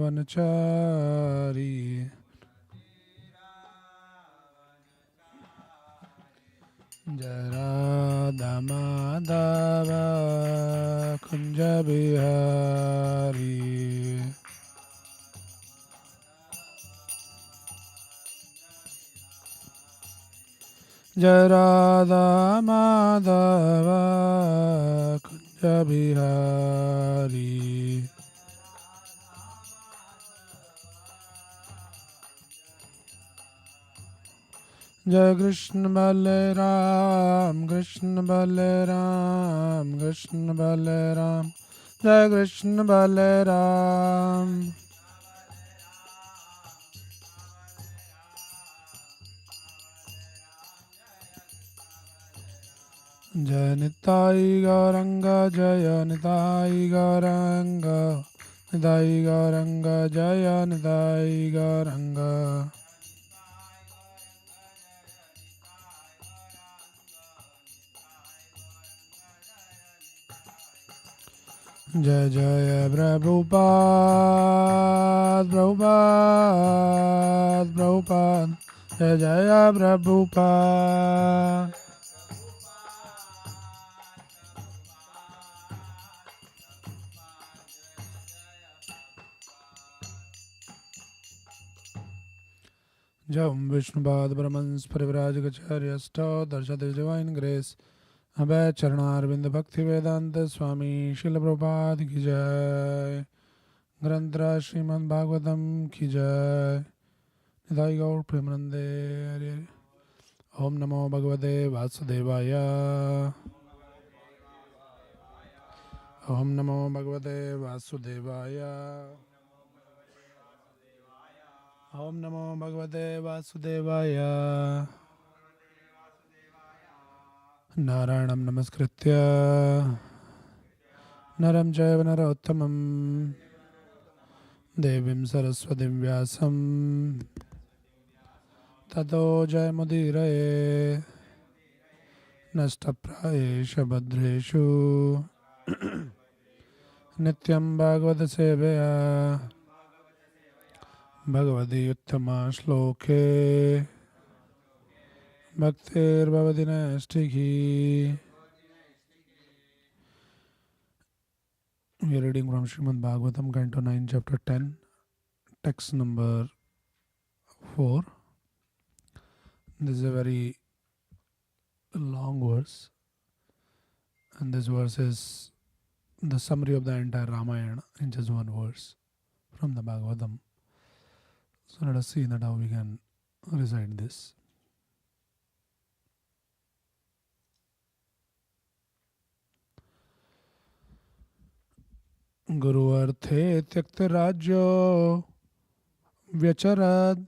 यमुनतीरावनचारी जय राधा माधव कुंज बिहारी जय राधा माधव कुंज बिहारी जय कृष्ण बलराम कृष्ण बलराम कृष्ण बलराम जय कृष्ण बलराम जय निताई गौरंग जय निताई गौरंग निताई गौरंग जय निताई गौरंग जय जय प्रभुपाद प्रभुपाद प्रभुपाद जय जय प्रभुपाद जय ओम विष्णुपाद ब्रह्मंस परिव्राजकाचार्य अष्टो दर्शत डिवाइन ग्रेस अभय चरणारविंद भक्ति वेदांत स्वामी शिल प्रभुपाद की जय ग्रंथराज श्रीमद् भागवतम की जय निताई गौर प्रेमानंदे हरे हरे ओम नमो भगवते वासुदेवाय ओम नमो भगवते वासुदेवाय ओम नमो भगवते वासुदेवाय नारायणं नमस्कृत्य नरं चैव नरोत्तमं देवीं सरस्वतीं व्यासं ततो जयमुदीरये नष्टप्रायेषु भद्रेषु नित्यं भागवतसेवया भगवती उत्तमा श्लोके भक्तिर्भवति नैष्ठिकी. We are reading from Srimad Bhagavatam, Canto 9, Chapter 10, text number 4. This is a very long verse, and this verse is the summary of the entire Ramayana in just one verse from the Bhagavatam. So let us see that how we can recite this. गुरु अर्थे त्यक्त राज्यो व्यचरद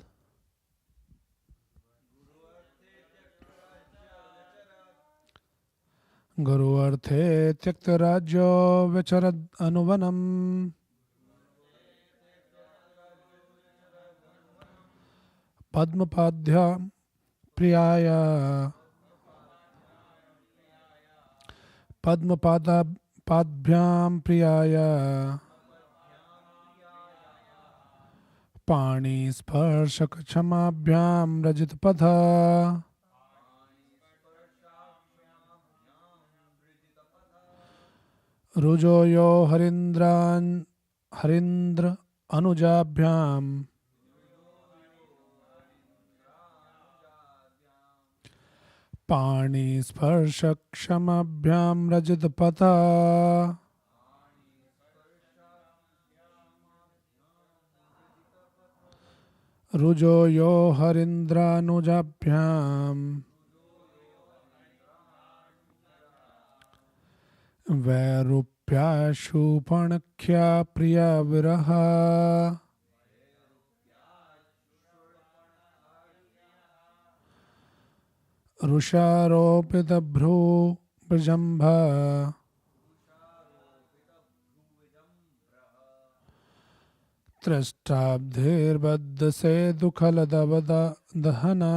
गुरु अर्थे त्यक्त राज्यो व्यचरद अनुवनम पद्मपाद्या प्रियाय पाद्भ्याम प्रियाय पाणी स्पर्शक क्षमाभ्याम रजित पथा रुजो यो हरिंद्र अनुजाभ्याम पाणी स्पर्शक क्षमाभ्याम रजित पथा रुजो यो हरिंद्रानुजाभ्याम वैरूप्याशुपणख्या प्रिया विरह रुषारोपित भ्रू प्रजम्भ त्रष्टाब्धिर्बद्ध से दुखल दहना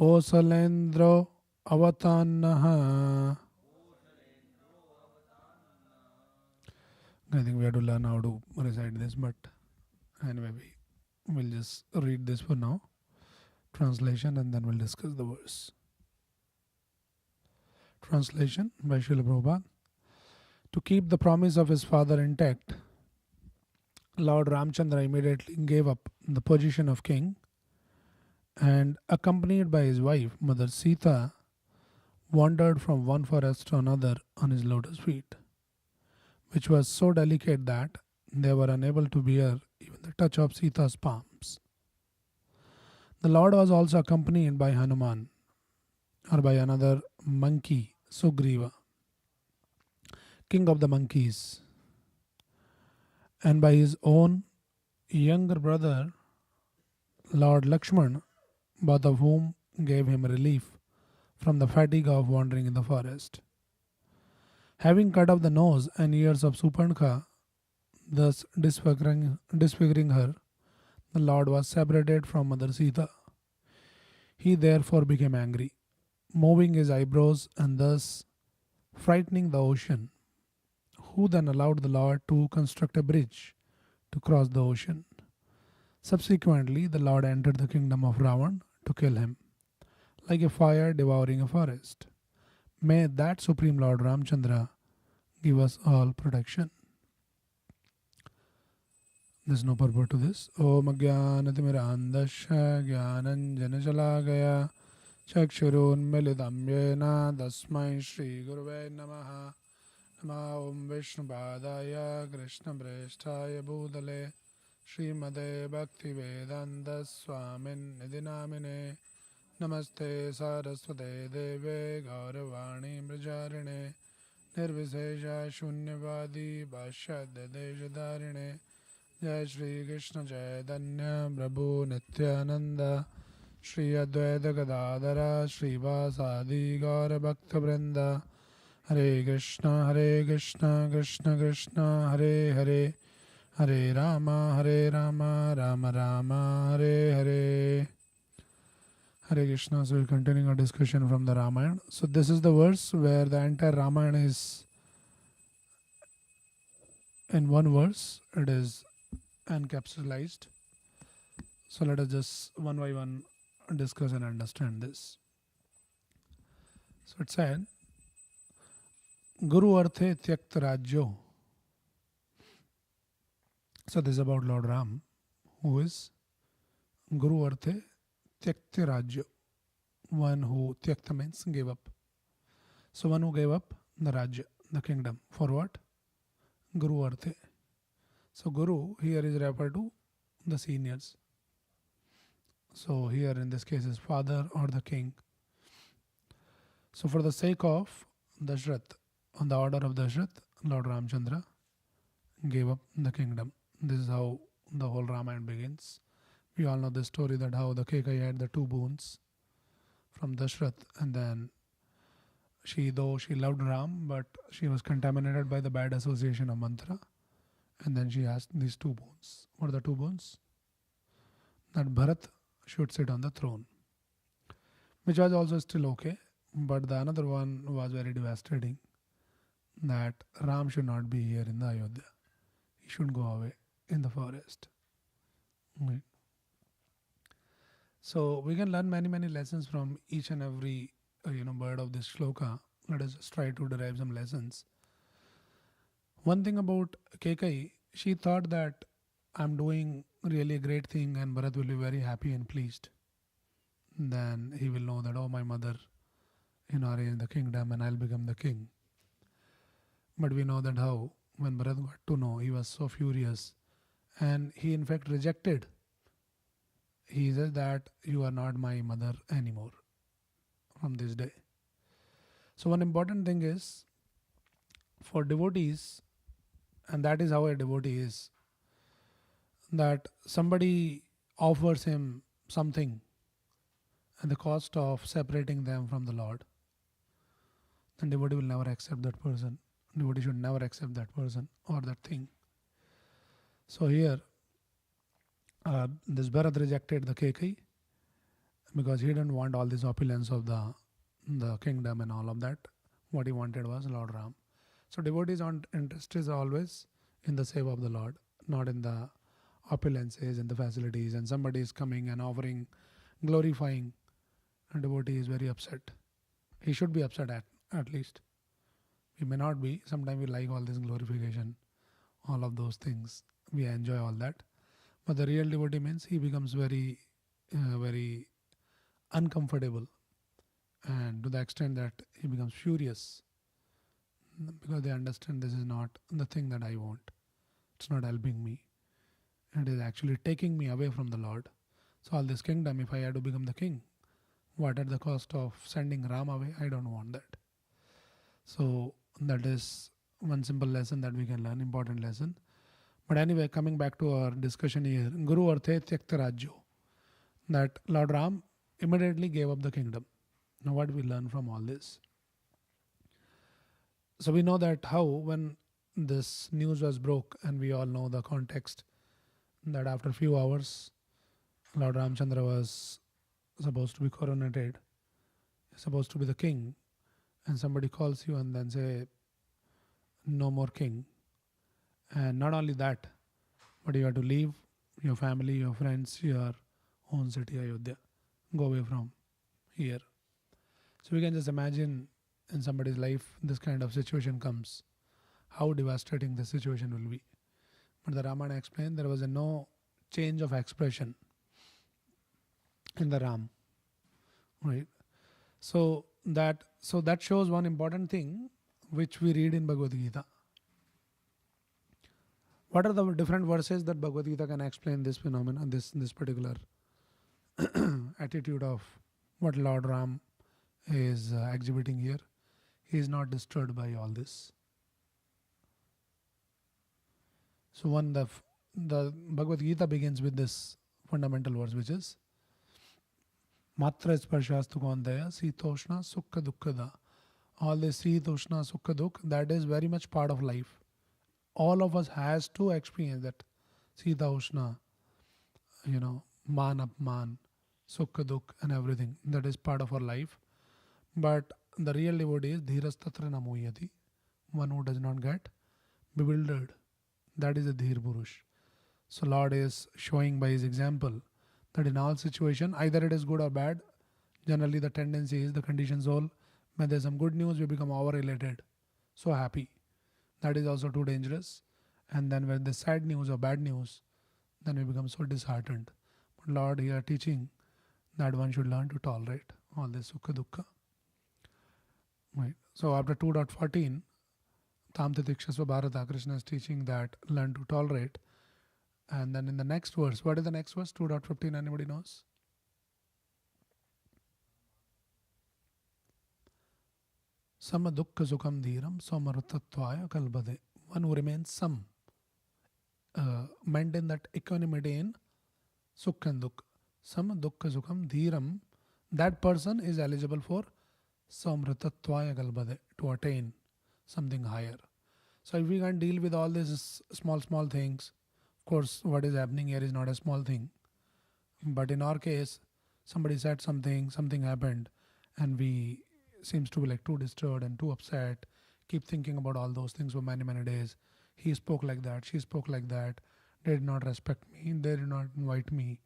Kosalendro avatannaha. I think we have to learn how to recite this, but anyway, we'll just read this for now. Translation, and then we'll discuss the verse. Translation by Srila Prabhupada. To keep the promise of his father intact, Lord Ramchandra immediately gave up the position of king and, accompanied by his wife, Mother Sita, wandered from one forest to another on his lotus feet, which was so delicate that they were unable to bear even the touch of Sita's palms. The Lord was also accompanied by Hanuman, or by another monkey, Sugriva, king of the monkeys, and by his own younger brother, Lord Lakshman, both of whom gave him relief from the fatigue of wandering in the forest. Having cut off the nose and ears of Suparnkha, thus disfiguring her, the Lord was separated from Mother Sita. He therefore became angry, moving his eyebrows and thus frightening the ocean, who then allowed the Lord to construct a bridge to cross the ocean. Subsequently, the Lord entered the kingdom of Ravan to kill him, like a fire devouring a forest. May that Supreme Lord Ramchandra give us all protection. There's no purport to this. Om Ajnanatimirandasya Jnananjanajalagaya Chakshurunmilitam Yena Dasmai Shri Guruve Namaha. Nama Om Vishnupadaya Krishna Preshthaya Bhutale Srimade Bhaktivedanta Swamin Nidinamine Namaste Saraswate Deve Gauravani Mrijarine Nirvisesha Shunyavadi Bhashyadya Deshadarine Jai Shri Krishna Chaitanya Prabhu Nityananda Shri Advaita Gadadhara Shri Vasadi Gaura Bhakta Vrinda Hare Krishna Krishna Krishna Hare Hare Hare Rama Rama Rama Hare Hare. Hare Krishna. So we're continuing our discussion from the Ramayana. So this is the verse where the entire Ramayana is in one verse. It is encapsulated. So let us just one by one discuss and understand this. So it said, Guru Arthe Tyakt Rajyo. So this is about Lord Ram, who is Guru Arthe Tyakta Rajyo. One who Tyakta means gave up. So one who gave up the Rajya, the kingdom. For what? Guru Arthe. So Guru here is referred to the seniors. So here in this case is father or the king. So for the sake of Dashrath, on the order of Dashrath, Lord Ramchandra gave up the kingdom. This is how the whole Ramayana begins. We all know the story that how the Kekai had the two boons from Dashrath, and then though she loved Ram, but she was contaminated by the bad association of mantra, and then she asked these two boons. What are the two boons? That Bharat should sit on the throne, which was also still okay, but the another one was very devastating, that Ram should not be here in the Ayodhya. He should go away in the forest. Right. So we can learn many lessons from each and every word of this shloka. Let us just try to derive some lessons. One thing about Kekai, she thought that I'm doing really a great thing and Bharat will be very happy and pleased. Then he will know that, oh, my mother arranged the kingdom and I'll become the king. But we know that how when Bharat got to know, he was so furious and he in fact rejected. He says that you are not my mother anymore from this day. So one important thing is for devotees, and that is how a devotee is, that somebody offers him something at the cost of separating them from the Lord, then devotee will never accept that person. Devotee should never accept that person or that thing. So here, this Bharat rejected the Kekai, because he didn't want all this opulence of the kingdom and all of that. What he wanted was Lord Ram. So devotees' interest is always in the save of the Lord, not in the opulences and the facilities. And somebody is coming and offering, glorifying, a devotee is very upset. He should be upset at least. We may not be. Sometimes we like all this glorification, all of those things. We enjoy all that. But the real devotee means he becomes very uncomfortable, and to the extent that he becomes furious because they understand this is not the thing that I want. It's not helping me. It is actually taking me away from the Lord. So all this kingdom, if I had to become the king, what at the cost of sending Ram away? I don't want that. So that is one simple lesson that we can learn, important lesson. But anyway, coming back to our discussion here, Guru Arthe Tyakta Rajyo, that Lord Ram immediately gave up the kingdom. Now what we learn from all this? So we know that how when this news was broke, and we all know the context, that after a few hours, Lord Ramchandra was supposed to be coronated, supposed to be the king, and somebody calls you and then say, no more king. And not only that, but you have to leave your family, your friends, your own city, Ayodhya. Go away from here. So we can just imagine in somebody's life this kind of situation comes, how devastating the situation will be. But the Ramayana explained there was no change of expression in the Ram. Right? So that shows one important thing which we read in Bhagavad Gita. What are the different verses that Bhagavad Gita can explain this phenomenon, this particular attitude of what Lord Ram is exhibiting here? He is not disturbed by all this. So the Bhagavad Gita begins with this fundamental verse, which is Matra Sparshasthu Kondaya Sitoshna Sukha Dukkada. All this Sitoshna Sukha Dukh, that is very much part of life. All of us has to experience that Sita Ushna, Man Apman, Sukha Dukh and everything. That is part of our life. But the real devotee is Dhiras Tatra Namuyati, one who does not get bewildered. That is a Dhir Purush. So Lord is showing by his example that in all situation, either it is good or bad, generally the tendency is the conditioned soul, when there is some good news, we become over-elated, so happy. That is also too dangerous. And then when there's sad news or bad news, then we become so disheartened. But Lord here teaching that one should learn to tolerate all this sukha dukkha. Right. So after 2.14, Tam Titikshasva Bharata, Krishna is teaching that learn to tolerate. And then in the next verse, what is the next verse? 2.15, anybody knows? Sama dukkha sukham dhiram somartatvaya kalbade. One who remains maintain that equanimity in sukha and dukkha. Sama dukkha sukham dhiram. That person is eligible for samratatvaya kalbade, to attain something higher. So if we can deal with all these small things, of course what is happening here is not a small thing. But in our case, somebody said something happened, and we seems to be like too disturbed and too upset, keep thinking about all those things for many days. He spoke like that, she spoke like that, they did not respect me, they did not invite me.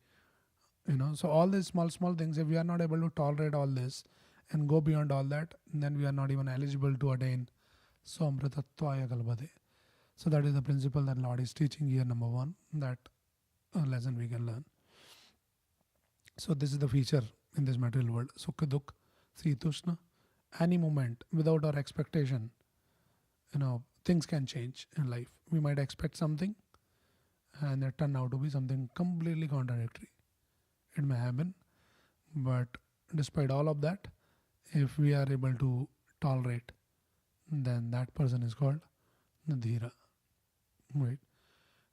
So all these small things, if we are not able to tolerate all this and go beyond all that, then we are not even eligible to attain Somratatvaya Kalbade. So that is the principle that Lord is teaching here, number one, that lesson we can learn. So this is the feature in this material world. Sukha Dukh, Sritushna. Any moment without our expectation, things can change in life. We might expect something and it turn out to be something completely contradictory. It may happen, but despite all of that, if we are able to tolerate, then that person is called Dhira. Right?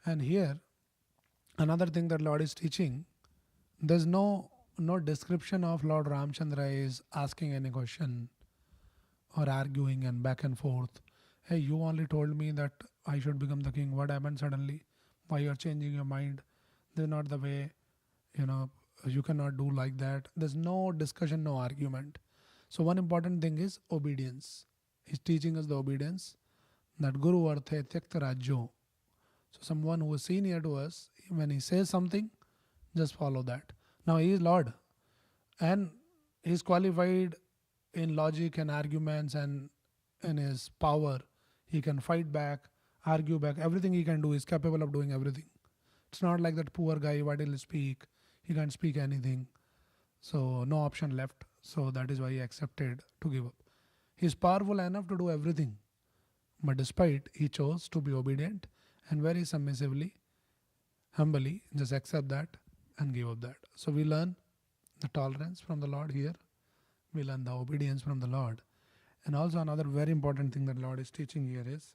And here, another thing that Lord is teaching, there's no description of Lord Ramchandra is asking any question or arguing and back and forth. Hey, you only told me that I should become the king. What happened suddenly? Why you are changing your mind? This is not the way, you cannot do like that. There's no discussion, no argument. So one important thing is obedience. He's teaching us the obedience. That Guru Arthe Tyakta Rajyo. So someone who is senior to us, when he says something, just follow that. Now he is Lord and he is qualified in logic and arguments and in his power. He can fight back, argue back, everything he can do. He's capable of doing everything. It's not like that poor guy, what he'll speak. He can't speak anything. So no option left. So that is why he accepted to give up. He's powerful enough to do everything. But despite, he chose to be obedient and very submissively, humbly, just accept that and give up that. So we learn the tolerance from the Lord here. We learn the obedience from the Lord. And also another very important thing that Lord is teaching here is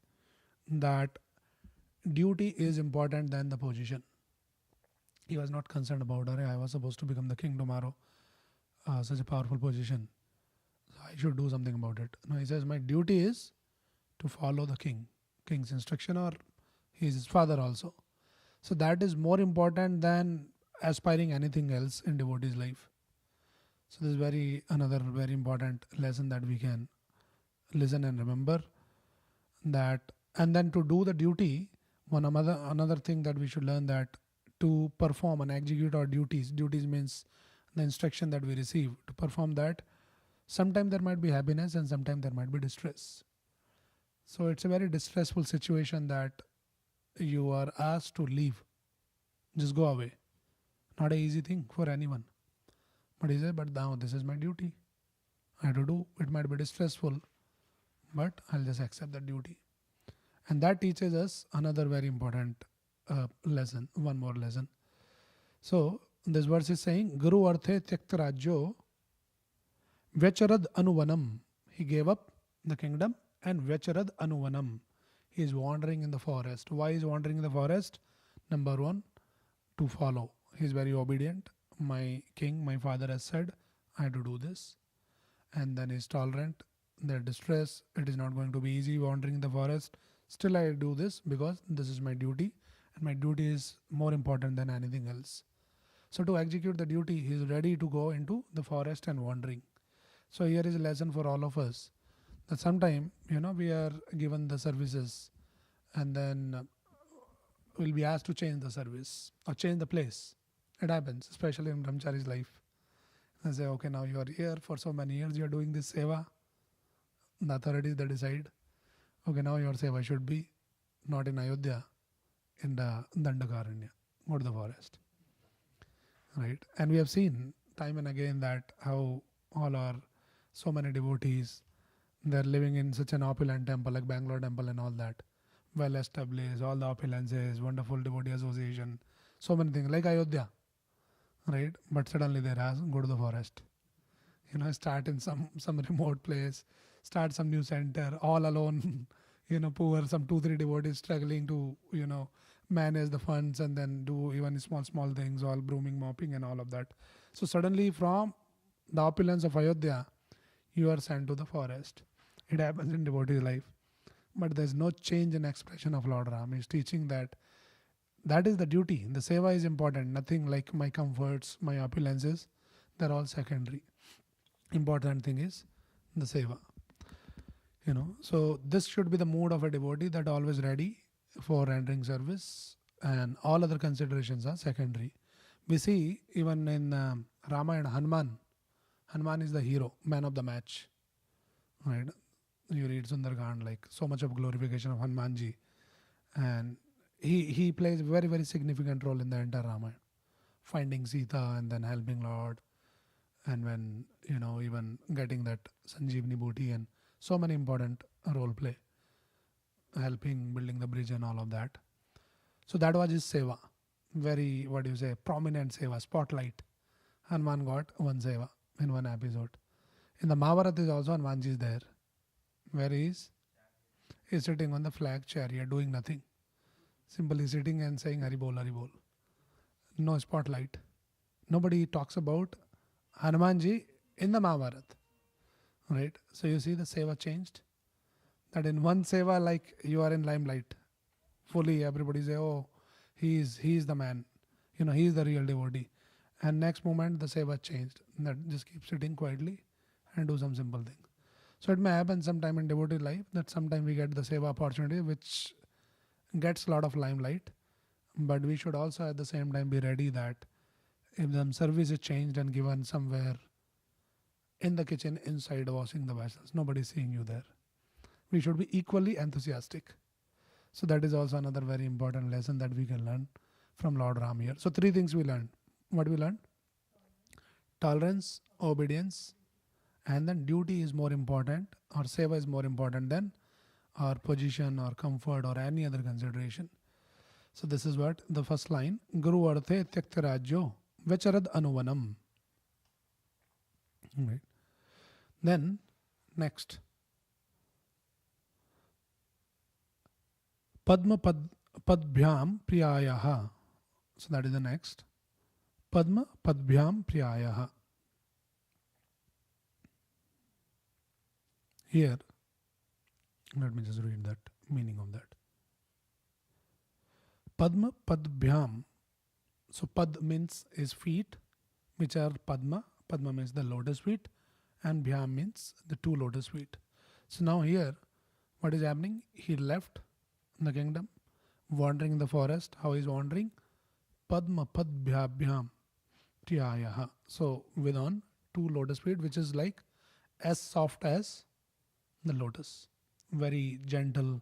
that duty is important than the position. He was not concerned about, I was supposed to become the king tomorrow, such a powerful position. So I should do something about it. No, he says, my duty is to follow the king's instruction, or he is his father also. So that is more important than aspiring anything else in devotee's life. So this is another very important lesson that we can listen and remember that. And then to do the duty, another thing that we should learn, that to perform and execute our duties means the instruction that we receive. To perform that, sometimes there might be happiness and sometimes there might be distress. So it's a very distressful situation that you are asked to leave. Just go away. Not an easy thing for anyone. But he said, but now this is my duty. I have to do. It might be distressful, but I'll just accept that duty. And that teaches us another very important lesson, one more lesson. So this verse is saying, Guru Arthe Tyakta Rajyo Vyacharad Anuvanam. He gave up the kingdom and Vyacharad Anuvanam. He is wandering in the forest. Why is wandering in the forest? Number one, to follow. He is very obedient. My king, my father has said, I have to do this. And then he is tolerant. Their distress, it is not going to be easy wandering in the forest. Still I do this because this is my duty. And my duty is more important than anything else. So to execute the duty, he is ready to go into the forest and wandering. So here is a lesson for all of us. That sometime, we are given the services and then we'll be asked to change the service or change the place. It happens, especially in Brahmachari's life. They say, okay, now you are here for so many years, you are doing this seva. The authorities, they decide, okay, now your seva should be not in Ayodhya, in the Dandakaranya, go to the forest. Right? And we have seen time and again that how so many devotees, they're living in such an opulent temple like Bangalore temple and all that. Well established, all the opulences, wonderful devotee association, so many things like Ayodhya. Right? But suddenly they're asked, go to the forest. Start in some remote place, start some new center, all alone, poor, some 2-3 devotees struggling to, manage the funds and then do even small things, all brooming, mopping and all of that. So suddenly from the opulence of Ayodhya, you are sent to the forest. It happens in devotee life. But there's no change in expression of Lord Ram. He's teaching that is the duty. The seva is important. Nothing like my comforts, my opulences, they're all secondary. Important thing is the seva. So this should be the mood of a devotee, that always ready for rendering service, and all other considerations are secondary. We see even in Ramayana, Hanuman is the hero, man of the match. Right? You read Sundarkand, like so much of glorification of Hanumanji, and he plays a very, very significant role in the entire Ramayana, finding Sita and then helping Lord, and when even getting that Sanjeevani booty and so many important role play, helping building the bridge and all of that. So that was his seva, very prominent seva, spotlight. Hanuman got one seva in one episode. In the Mahabharata is also Hanumanji is there. Where he is? He is sitting on the flag chariot doing nothing. Simply sitting and saying Haribol, Haribol. No spotlight. Nobody talks about Hanumanji in the Mahabharata. Right? So you see the seva changed. That in one seva, like you are in limelight. Fully everybody say, oh, he is the man. He is the real devotee. And next moment the seva changed. That just keep sitting quietly and do some simple thing. So it may happen sometime in devotee life that sometime we get the seva opportunity which gets a lot of limelight, but we should also at the same time be ready that if the service is changed and given somewhere in the kitchen inside washing the vessels, nobody is seeing you there. We should be equally enthusiastic. So that is also another very important lesson that we can learn from Lord Ram here. So three things we learned. What we learned? Tolerance, obedience, and then duty is more important, or seva is more important than our position or comfort or any other consideration. So this is what the first line, Guru Arthe Tyakta Rajyo Vecharad Anuvanam. Right. Then next, Padma Padbhyam Priyayaha. So that is the next. Padma Padbhyam Priyayaha. Here, let me just read that meaning of that. Padma Padbhyam. So Pad means is feet, which are Padma. Padma means the lotus feet, and Bhyam means the two lotus feet. So now here, what is happening? He left the kingdom, wandering in the forest. How is wandering? Padma Padbhyabhyam Priyayaha. So with on two lotus feet, which is like as soft as the lotus. Very gentle,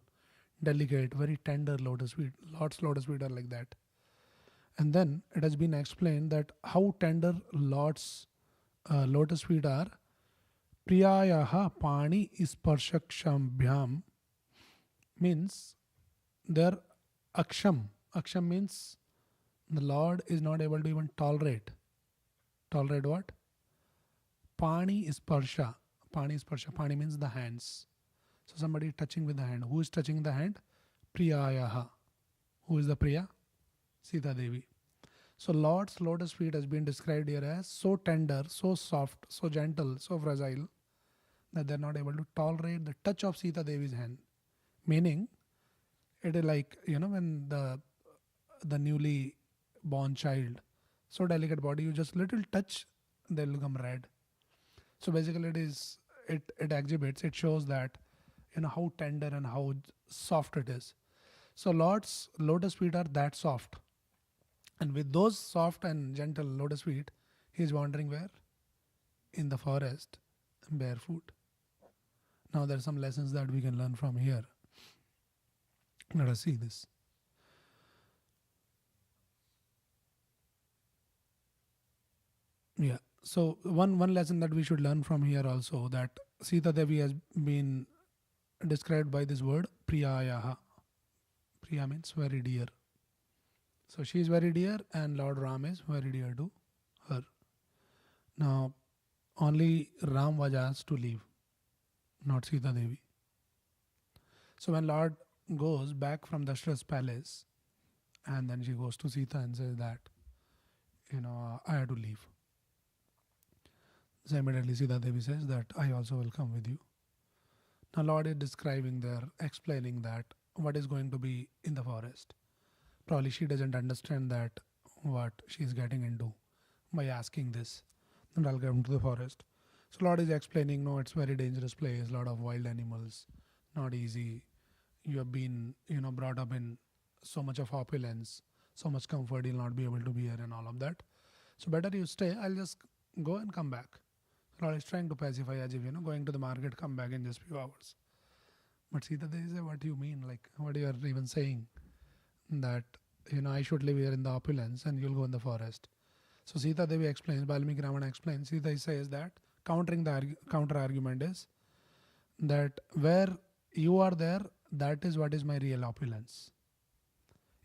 delicate, very tender lotus feet. Lord's lotus feet are like that. And then it has been explained that how tender Lord's lotus feet are. Priyayaha pani isparshakshambhyam means their aksham. Aksham means the Lord is not able to even tolerate. Tolerate what? Pani isparsha. Pani isparsha. Pani means the hands. So somebody touching with the hand. Who is touching the hand? Priyayaha. Who is the Priya? Sita Devi. So Lord's lotus feet has been described here as so tender, so soft, so gentle, so fragile that they're not able to tolerate the touch of Sita Devi's hand. Meaning, it is like, when the newly born child, so delicate body, you just little touch, they'll become red. So basically it exhibits, it shows that, how tender and how soft it is. So Lord's lotus feet are that soft. And with those soft and gentle lotus feet, he is wandering where? In the forest, barefoot. Now there are some lessons that we can learn from here. Let us see this. Yeah. So one lesson that we should learn from here also, that Sita Devi has been described by this word Priyayaha. Priya means very dear. So she is very dear and Lord Ram is very dear to her. Now only Ram was asked to leave, not Sita Devi. So when Lord goes back from Dashrath's palace, and then she goes to Sita and says that, I had to leave. So immediately Sita Devi says that I also will come with you. Now Lord is describing there, explaining that what is going to be in the forest. Probably she doesn't understand that what she is getting into by asking this. And I'll come to the forest. So Lord is explaining, no, it's very dangerous place, lot of wild animals, not easy. You have been, brought up in so much of opulence, so much comfort, you'll not be able to be here and all of that. So better you stay, I'll just go and come back. Lord is trying to pacify as if, going to the market, come back in just few hours. But Sita Devi says, what do you mean? Like, what you are even saying? That, I should live here in the opulence and you'll go in the forest. So Sita Devi explains, Balmiki Ramana explains, Sita says that, countering the counter argument is, that where you are there, that is what is my real opulence.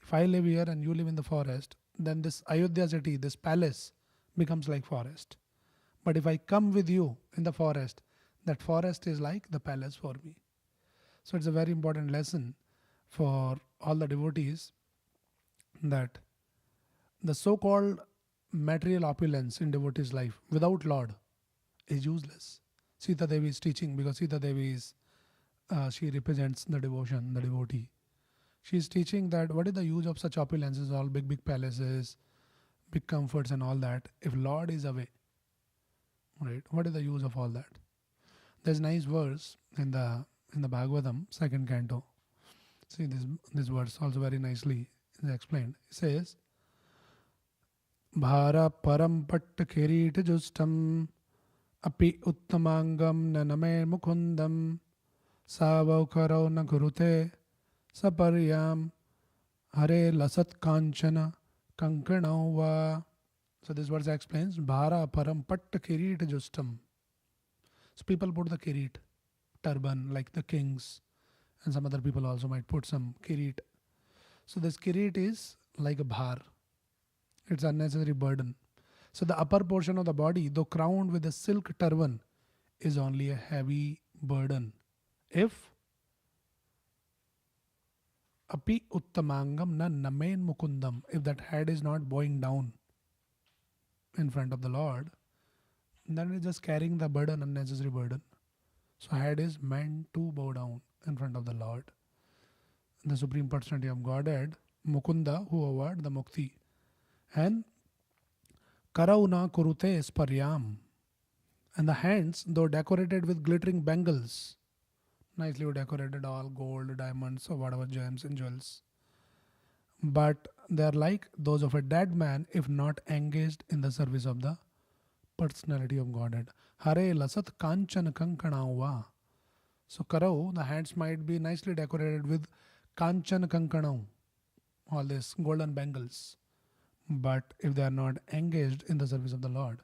If I live here and you live in the forest, then this Ayodhya city, this palace, becomes like forest. But if I come with you in the forest, that forest is like the palace for me. So it's a very important lesson for all the devotees that the so-called material opulence in devotee's life without Lord is useless. Sita Devi is teaching, because Sita Devi is, she represents the devotion, the devotee. She is teaching that what is the use of such opulences, all big palaces, big comforts and all that, if Lord is away, right? What is the use of all that? There's a nice verse in the Bhagavatam, second canto. See this verse also very nicely is explained. It says, Bhara param patta kirit justam api uttamangam naname mukundam savaukarau na gurute saparyam hare lasat kanchana kankanau va. So this verse explains Bhara param patta kirit justam. So people put the kirit, turban, like the kings, and some other people also might put some kirit. So this kirit is like a bhar. It's unnecessary burden. So the upper portion of the body, though crowned with a silk turban, is only a heavy burden. If api uttamangam na namain mukundam, if that head is not bowing down in front of the Lord, then it is just carrying the burden, unnecessary burden. So head is meant to bow down in front of the Lord. The Supreme Personality of Godhead, Mukunda, who award the mukti. And Karauna kurute sparyam. And the hands, though decorated with glittering bangles, nicely decorated, all gold, diamonds, or whatever gems and jewels. But they are like those of a dead man if not engaged in the service of the Personality of Godhead. Hare lasat kanchan kankanauva. So karau, the hands might be nicely decorated with kanchan kankanau, all these golden bangles. But if they are not engaged in the service of the Lord,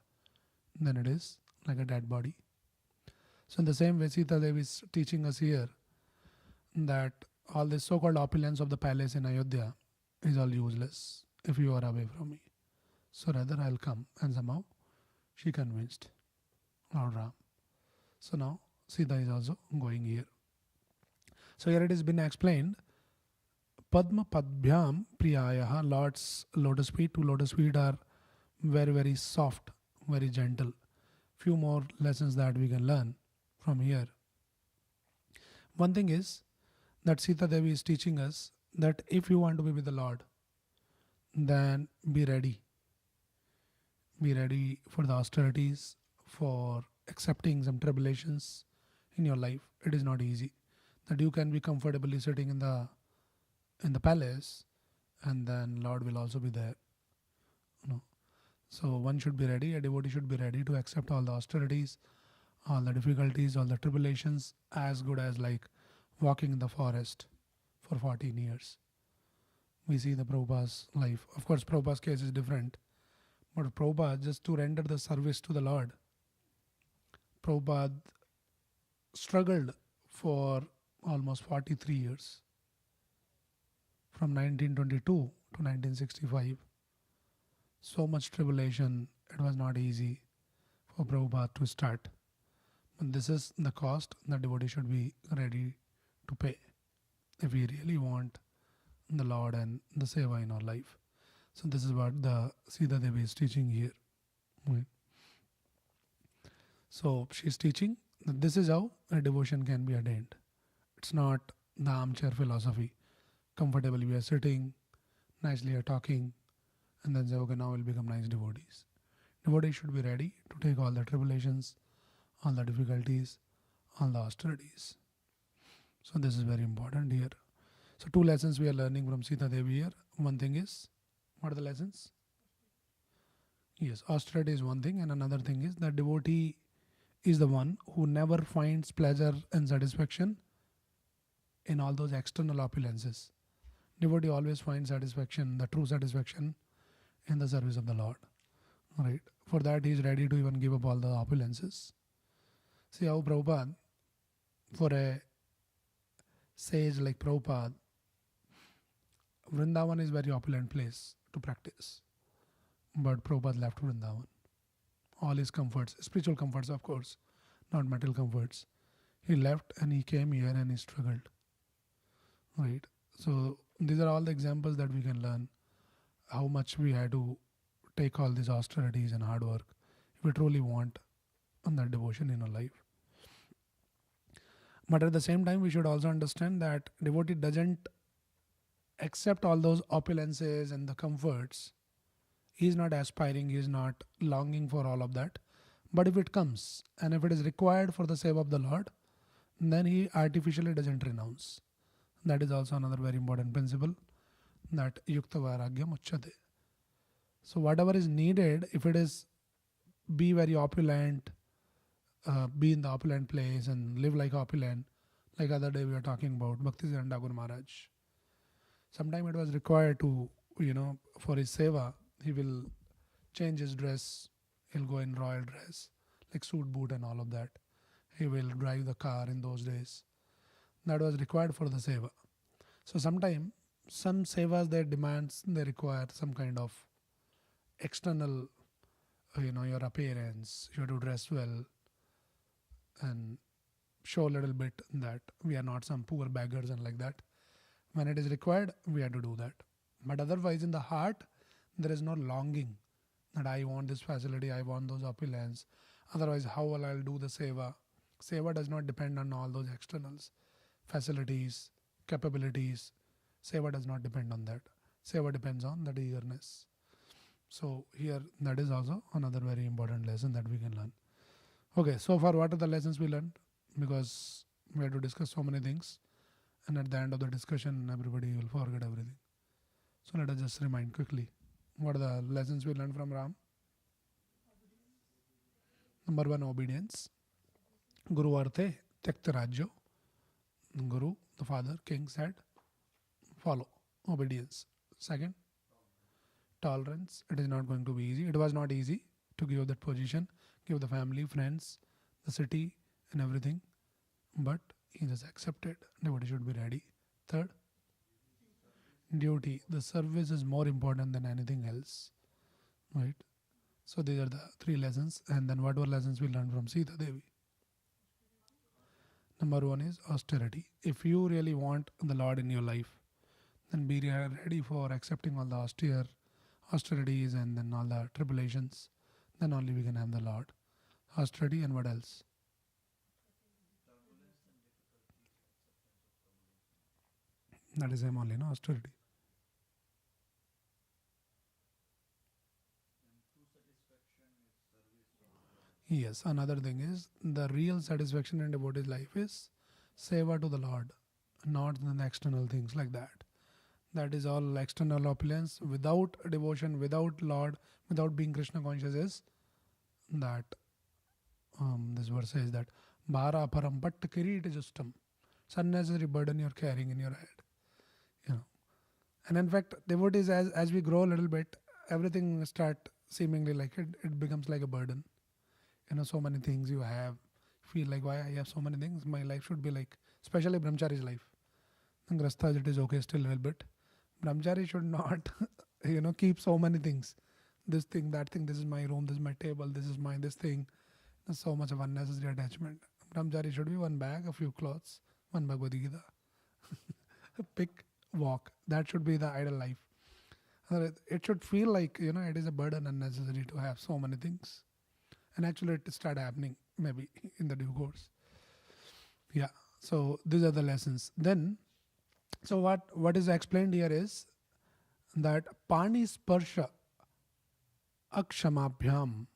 then it is like a dead body. So in the same way, Sita Devi is teaching us here that all this so-called opulence of the palace in Ayodhya is all useless if you are away from me. So rather I'll come. And somehow she convinced Lord Ram. So now Sita is also going here. So here it has been explained, Padma Padbhyam Priyayaha, Lord's lotus feet. Two lotus feet are very, very soft, very gentle. Few more lessons that we can learn from here. One thing is that Sita Devi is teaching us that if you want to be with the Lord, then be ready. Be ready for the austerities, for accepting some tribulations in your life. It is not easy. That you can be comfortably sitting in the palace, and then Lord will also be there. So one should be ready, a devotee should be ready to accept all the austerities, all the difficulties, all the tribulations, as good as like walking in the forest for 14 years. We see the Prabhupada's life. Of course, Prabhupada's case is different. But Prabhupada, just to render the service to the Lord, Prabhupada struggled for almost 43 years. From 1922 to 1965. So much tribulation, it was not easy for Prabhupada to start. But this is the cost the devotee should be ready to pay if we really want the Lord and the Seva in our life. So this is what the Sita Devi is teaching here. Right. So she is teaching that this is how a devotion can be attained. It's not the armchair philosophy. Comfortably we are sitting, nicely are talking, and then say, okay, now we'll become nice devotees. Devotees should be ready to take all the tribulations, all the difficulties, all the austerities. So this is very important here. So two lessons we are learning from Sita Devi here. One thing is, what are the lessons? Yes, austerity is one thing, and another thing is that devotee is the one who never finds pleasure and satisfaction in all those external opulences. Devotee always finds satisfaction, the true satisfaction, in the service of the Lord. Right? For that he is ready to even give up all the opulences. See how Prabhupada, for a sage like Prabhupada, Vrindavan is a very opulent place to practice. But Prabhupada left Vrindavan. All his comforts, spiritual comforts of course, not material comforts. He left and he came here and he struggled. Right? So these are all the examples that we can learn how much we had to take all these austerities and hard work if we truly want that devotion in our life. But at the same time, we should also understand that devotee doesn't accept all those opulences and the comforts He is not aspiring, he is not longing for all of that. But if it comes and if it is required for the sake of the Lord, then he artificially doesn't renounce. That is also another very important principle, that yukta vairagyam uchyate. So whatever is needed, if it is be very opulent, be in the opulent place and live like opulent, like other day we were talking about Bhakti Thakur Maharaj. Sometime it was required to, for his seva, he will change his dress, he'll go in royal dress, like suit, boot and all of that. He will drive the car in those days. That was required for the seva. So sometime some sevas, their demands, they require some kind of external, your appearance, you have to dress well and show a little bit that we are not some poor beggars and like that. When it is required, we have to do that. But otherwise, in the heart, there is no longing that I want this facility, I want those opulence. Otherwise, how will I do the seva? Seva does not depend on all those externals, facilities, capabilities. Seva does not depend on that. Seva depends on that eagerness. So here, that is also another very important lesson that we can learn. Okay, so far what are the lessons we learned? Because we had to discuss so many things, and at the end of the discussion, everybody will forget everything. So let us just remind quickly. What are the lessons we learned from Ram? Number 1, obedience. Guru Arte, Tyakta Rajyo. Guru, the father, king said, follow, obedience. Second, tolerance. It is not going to be easy. It was not easy to give that position, give the family, friends, the city and everything. But he just accepted. Nobody should be ready. Third, duty. The service is more important than anything else. Right? So these are the 3 lessons. And then what were lessons we learned from Sita Devi? Number 1 is austerity. If you really want the Lord in your life, then be ready for accepting all the austerities and then all the tribulations. Then only we can have the Lord. Austerity and what else? That is same only, no? Austerity. Yes, another thing is the real satisfaction in devotee's life is seva to the Lord, not the external things like that. That is all external opulence. Without devotion, without Lord, without being Krishna conscious is that this verse says that Bhara param patt kiriti justam. It's unnecessary burden you're carrying in your head. And in fact, devotees as we grow a little bit, everything start seemingly like it becomes like a burden. So many things you have, feel like why I have so many things. My life should be like, especially brahmachari's life. And grasthas, it is okay still a little bit. Brahmachari should not, keep so many things. This thing, that thing, this is my room, this is my table, this is my this thing. There's so much of unnecessary attachment. Brahmachari should be one bag, a few clothes, one Bhagavad Gita. Pick, walk. That should be the ideal life. It should feel like, it is a burden unnecessary to have so many things. And actually it start happening maybe in the due course. Yeah. So these are the lessons. Then, so what is explained here is that Pani Sparsha Akshamabhyam.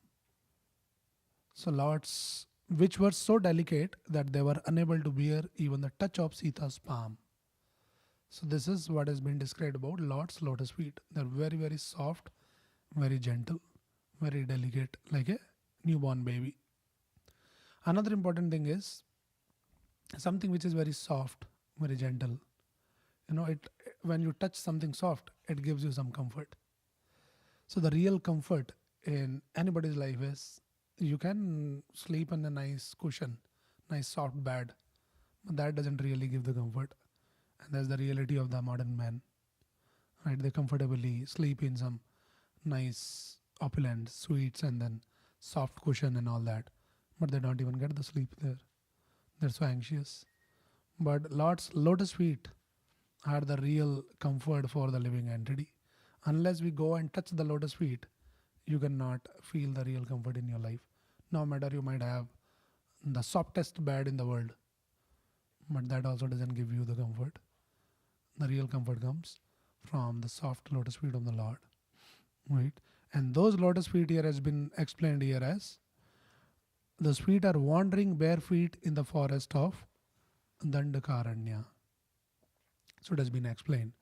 So Lords, which were so delicate that they were unable to bear even the touch of Sita's palm. So this is what has been described about Lord's lotus feet. They're very, very soft, very gentle, very delicate, like a newborn baby. Another important thing is something which is very soft, very gentle. It when you touch something soft, it gives you some comfort. So the real comfort in anybody's life is you can sleep on a nice cushion, nice soft bed, but that doesn't really give the comfort. And that's the reality of the modern man. Right? They comfortably sleep in some nice opulent suites and then soft cushion and all that. But they don't even get the sleep there. They're so anxious. But Lord's lotus feet are the real comfort for the living entity. Unless we go and touch the lotus feet, you cannot feel the real comfort in your life. No matter you might have the softest bed in the world, but that also doesn't give you the comfort. The real comfort comes from the soft lotus feet of the Lord. Right? And those lotus feet here has been explained here as the feet are wandering bare feet in the forest of Dandakaranya. So it has been explained.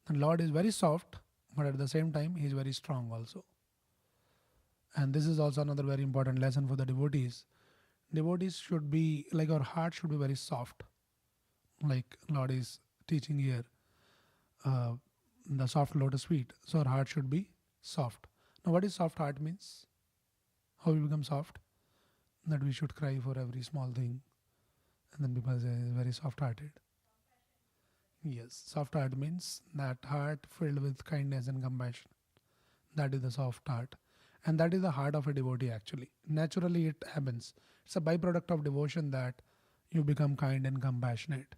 The Lord is very soft, but at the same time he is very strong also. And this is also another very important lesson for the devotees. Devotees should be like, our heart should be very soft, like Lord is teaching here, uh, the soft lotus feet. So our heart should be soft. Now, what is soft heart means? How we become soft? That we should cry for every small thing, and then people say is very soft-hearted. Yes, soft heart means that heart filled with kindness and compassion. That is the soft heart, and that is the heart of a devotee. Actually, naturally it happens. It's a byproduct of devotion that you become kind and compassionate.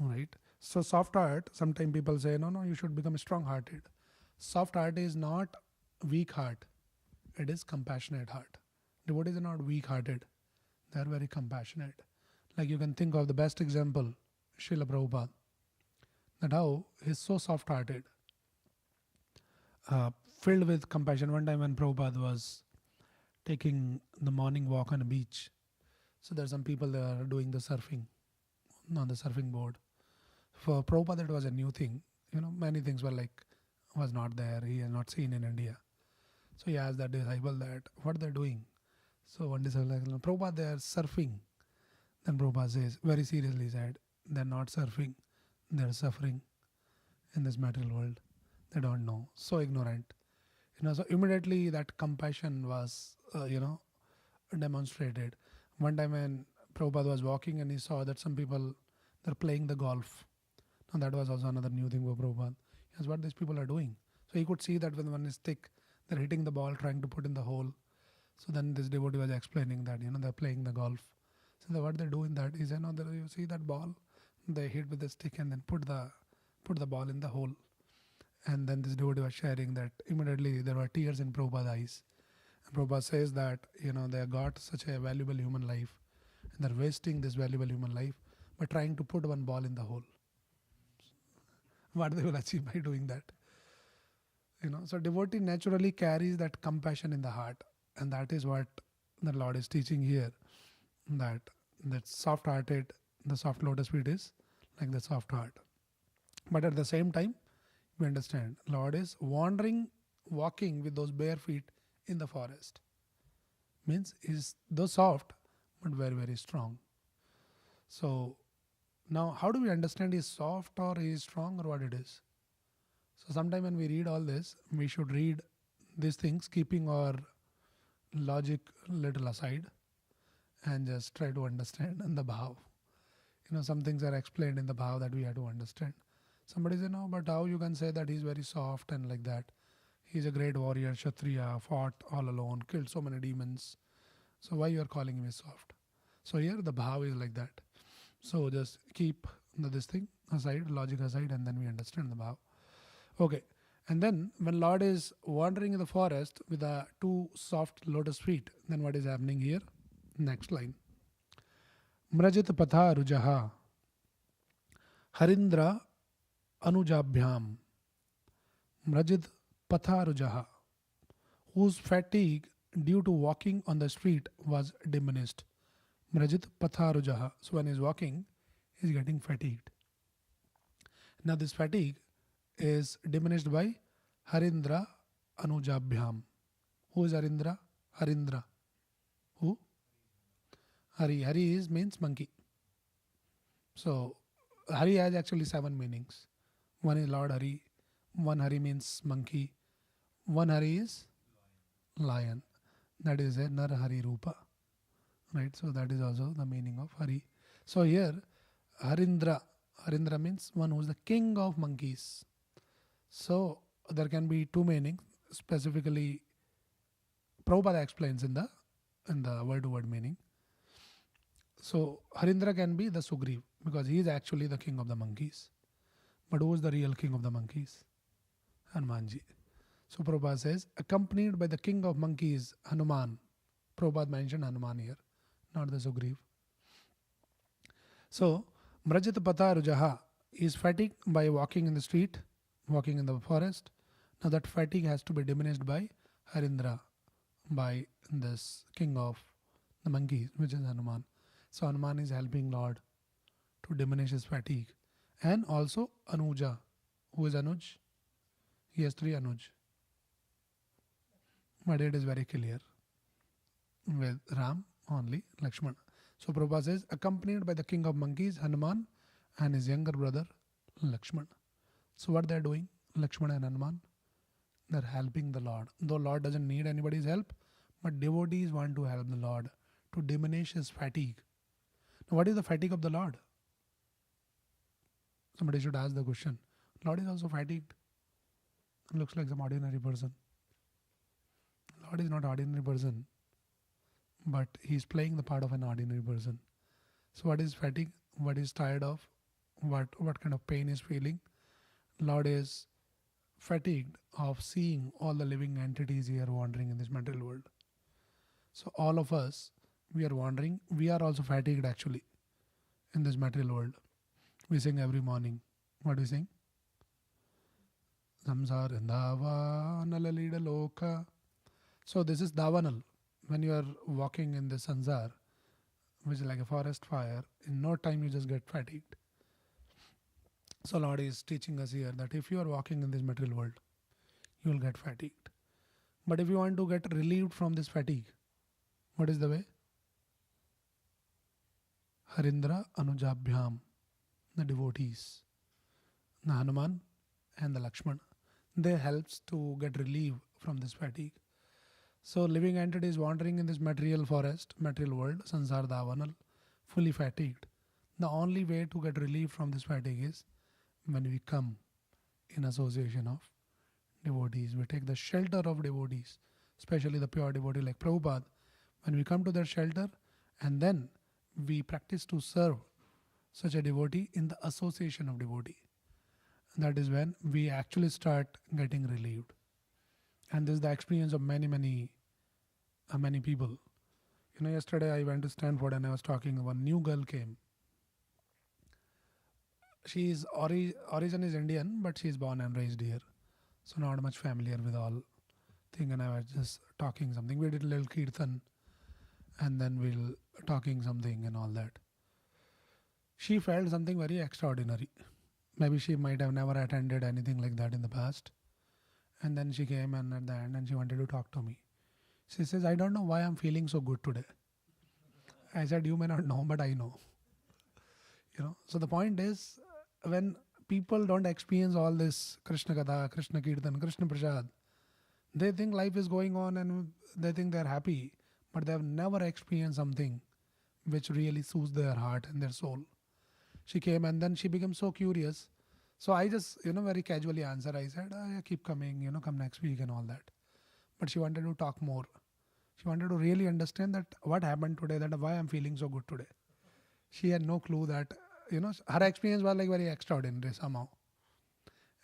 Right? So soft heart, sometimes people say, no, you should become strong hearted. Soft heart is not weak heart, it is compassionate heart. Devotees are not weak hearted, they are very compassionate. Like you can think of the best example, Srila Prabhupada, that how he's so soft hearted, filled with compassion. One time when Prabhupada was taking the morning walk on a beach, so there are some people that are doing the surfing on the surfing board. For Prabhupada, it was a new thing. Many things were like, was not there. He has not seen in India. So he asked that disciple that, what they're doing. So one disciple like, no, Prabhupada, they are surfing. Then Prabhupada says, very seriously said, they're not surfing. They're suffering in this material world. They don't know. So ignorant. So immediately that compassion was, demonstrated. One time when Prabhupada was walking and he saw that some people, they're playing the golf. And that was also another new thing for Prabhupada. Yes, what these people are doing. So he could see that with one stick, they're hitting the ball, trying to put in the hole. So then this devotee was explaining that, they're playing the golf. So what they do in that is, you see that ball, they hit with the stick and then put the ball in the hole. And then this devotee was sharing that immediately there were tears in Prabhupada's eyes. And Prabhupada says that, they got such a valuable human life and they're wasting this valuable human life by trying to put one ball in the hole. What they will achieve by doing that? So devotee naturally carries that compassion in the heart, and that is what the Lord is teaching here, that soft-hearted, the soft lotus feet is like the soft heart. But at the same time, we understand Lord is walking with those bare feet in the forest. Means is though soft, but very, very strong. So now how do we understand is soft or is strong or what it is? So sometime when we read all this, we should read these things, keeping our logic little aside and just try to understand in the bhav. Some things are explained in the bhav that we have to understand. Somebody say, no, but how you can say that he's very soft and like that? He's a great warrior, Kshatriya, fought all alone, killed so many demons. So why you are calling him soft? So here the bhav is like that. So just keep this thing aside, logic aside, and then we understand the bhav. Okay. And then when Lord is wandering in the forest with the two soft lotus feet, then what is happening here? Next line. Mrajit patha rujaha harindra anujabhyam. Mrajit patha rujaha, whose fatigue due to walking on the street was diminished. Mrajit patha rujaha. So when he is walking, he is getting fatigued. Now this fatigue is diminished by Harindra Anujabhyam. Who is Harindra? Harindra. Who? Hari. Hari means monkey. So Hari has actually 7 meanings. One is Lord Hari. One Hari means monkey. One Hari is lion. That is a Nar Hari Rupa. Right? So that is also the meaning of Hari. So here Harindra. Harindra means one who is the king of monkeys. So there can be 2 meanings. Specifically, Prabhupada explains in the word-to-word meaning. So Harindra can be the Sugriv because he is actually the king of the monkeys. But who is the real king of the monkeys? Hanumanji. So Prabhupada says, accompanied by the king of monkeys, Hanuman. Prabhupada mentioned Hanuman here, not the Sugriv. So Mrajit Pata Rujaha is fatigued by walking in the street, walking in the forest. Now that fatigue has to be diminished by Harindra by this king of the monkeys, which is Hanuman. So Hanuman is helping Lord to diminish his fatigue. And also Anuja. Who is Anuj? He has three Anuj. But it is very clear. With Ram only, Lakshmana. So Prabhupada says, accompanied by the king of monkeys, Hanuman, and his younger brother, Lakshmana. So what they are doing, Lakshmana and Hanuman? They are helping the Lord. Though Lord doesn't need anybody's help, but devotees want to help the Lord to diminish his fatigue. Now what is the fatigue of the Lord? Somebody should ask the question. Lord is also fatigued. Looks like some ordinary person. Lord is not ordinary person, but he is playing the part of an ordinary person. So what is fatigue? What is tired of? What kind of pain is feeling? Lord is fatigued of seeing all the living entities here wandering in this material world. So all of us, we are wandering. We are also fatigued actually in this material world. We sing every morning. What do we sing? Samsara Davanala Loka. So this is Davanal. When you are walking in the Sansar, which is like a forest fire, in no time you just get fatigued. So Lord is teaching us here that if you are walking in this material world, you will get fatigued. But if you want to get relieved from this fatigue, what is the way? Harindra Anujabhyam, the devotees, the Hanuman and the Lakshmana, they helps to get relief from this fatigue. So living entities wandering in this material forest, material world, Sansar Davanal, fully fatigued. The only way to get relief from this fatigue is when we come in association of devotees. We take the shelter of devotees, especially the pure devotee like Prabhupada. When we come to their shelter and then we practice to serve such a devotee in the association of devotee. That is when we actually start getting relieved. And this is the experience of many people. Yesterday I went to Stanford and I was talking. One new girl came. She is origin is Indian, but she is born and raised here, so not much familiar with all thing. And I was just talking something. We did a little kirtan, and then we'll talking something and all that. She felt something very extraordinary. Maybe she might have never attended anything like that in the past. And then she came and at the end and she wanted to talk to me. She says, I don't know why I'm feeling so good today. I said, you may not know, but I know. So the point is, when people don't experience all this Krishna Katha, Krishna Kirtan, Krishna Prasad, they think life is going on and they think they're happy, but they have never experienced something which really soothes their heart and their soul. She came and then she became so curious. So I just, very casually answered. I said, I keep coming, come next week and all that. But she wanted to talk more. She wanted to really understand that what happened today, that why I'm feeling so good today. She had no clue that, her experience was like very extraordinary somehow.